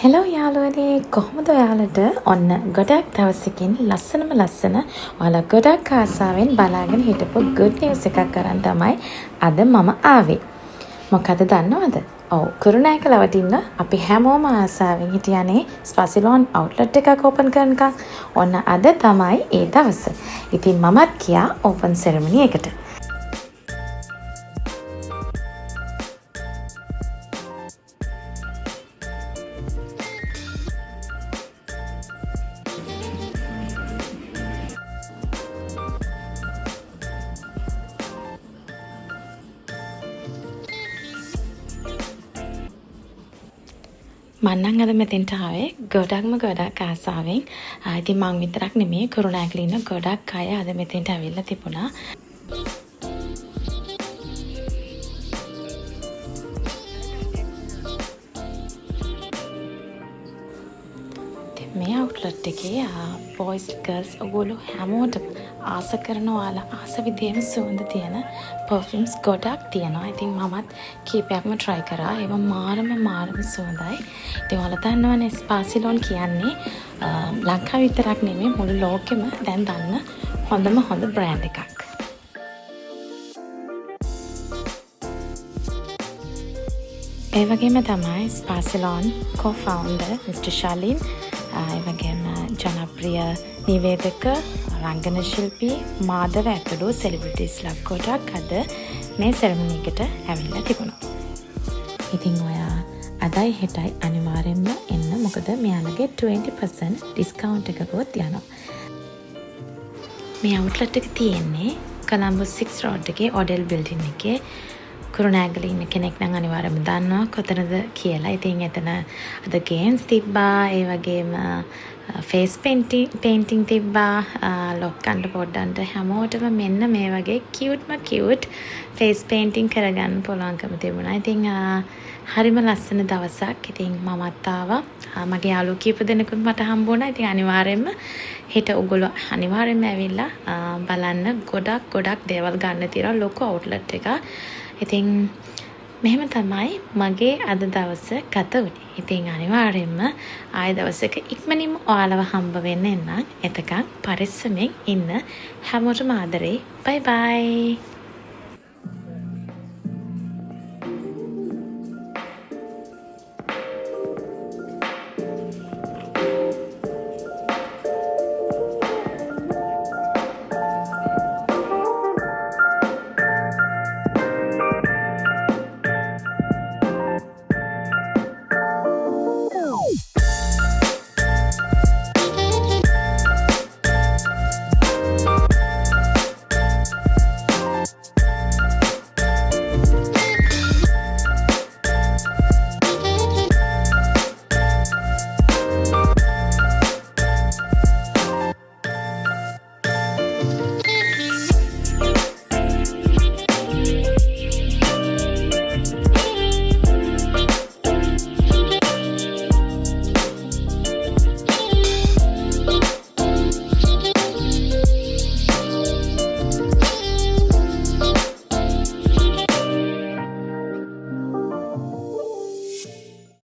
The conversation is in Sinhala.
හෙලෝ යාළුවනේ කොහොමද ඔයාලට ඔන්න ගොඩක් දවසකින් ලස්සන ඔයාලා ගොඩක් ආසාවෙන් බලාගෙන හිටපු good news එකක් කරන් තමයි අද මම ආවේ. මොකද දන්නවද? ඔව් කුරුණෑගල වටින්න අපි හැමෝම ආසාවෙන් හිටියනේ ස්පාසිලෝන් අවුට්ලට් එකක් ඕපන් කරනකම්. ඔන්න අද තමයි ඒ දවස. ඉතින් මමත් ගියා ඕපන් සෙරමනි එකට. මන්නම් අද මෙතෙන්ට ආවේ ගොඩක් ආසාවෙන්. ඉතින් මං විතරක් නෙමෙයි කුරුණෑගල ඉන්න ගොඩක් අය අද මෙතෙන්ට ඇවිල්ලා තිබුණා. මේ අවුට්ලට් එකේ බොයිස් ගර්ල්ස් ඔයගොල්ලෝ හැමෝටම ආස කරන ඔයාලා ආස විදිහේම සුවඳ තියෙන පර්ෆියුම්ස් ගොඩක් තියෙනවා. ඉතින් මමත් කීපයක්ම try කරා. ඒවා මාරම සුවඳයි. ඉතින් ඔයාලා දන්නවනේ ස්පාසිලෝන් කියන්නේ ලංකාව විතරක් නෙමෙයි මුළු ලෝකෙම දැන් දන්න හොඳ බ්‍රෑන්ඩ් එකක්. ඒ වගේම තමයි ස්පාසිලෝන් co-founder Mr. Shalin ඒ වගේම ජනප්‍රිය නිවේදක රංගන ශිල්පී මාධව ඇතුළු සෙලිබ්‍රිටිස්ලා ගොඩක් අද මේ සෙරමනි එකට ඇවිල්ලා තිබුණා. ඉතින් ඔයා අදයි හෙටයි අනිවාර්යෙන්ම එන්න. මොකද මෙයාලගේ 20% ඩිස්කවුන්ට් එකකුත් යනවා. මේ අවුට්ලට් එක තියෙන්නේ කොලම්බස් 6 රෝඩ් එකේ ඔඩෙල් බිල්ඩින් එකේ. කුරුණෑගල ඉන්න කෙනෙක් නම් අනිවාර්යයෙන්ම දන්නවා කොතනද කියලා. ඉතින් එතන අද ගේම්ස් තිබ්බා. ඒ වගේම ෆේස් පේන්ටිං තිබ්බා. ලොක්කන්ට පොඩ්ඩන්ට හැමෝටම මෙන්න මේ වගේ කියුට් ෆේස් පේන්ටිං කරගන්න පුළුවන්කම තිබුණා. ඉතින් හරිම ලස්සන දවසක්. ඉතින් මමත් ආවා. මගේ යාළුවෝ කීප දෙනෙකුත් මට හම්බ වුණා. ඉතින් අනිවාර්යයෙන්ම හෙට ඔයගොල්ලෝ අනිවාර්යයෙන්ම ඇවිල්ලා බලන්න. ගොඩක් දේවල් ගන්න තියෙනවා ලොකු අවුට්ලට් එකක්. ඉතින් මෙහෙම තමයි මගේ අද දවස ගත වුණේ. ඉතින් අනිවාර්යෙන්ම ආය දවසක ඉක්මනින්ම ඔයාලව හම්බ වෙන්න එන්නම්. එතකන් පරිස්සමෙන් ඉන්න. හැමෝටම ආදරේ. බයි බයි.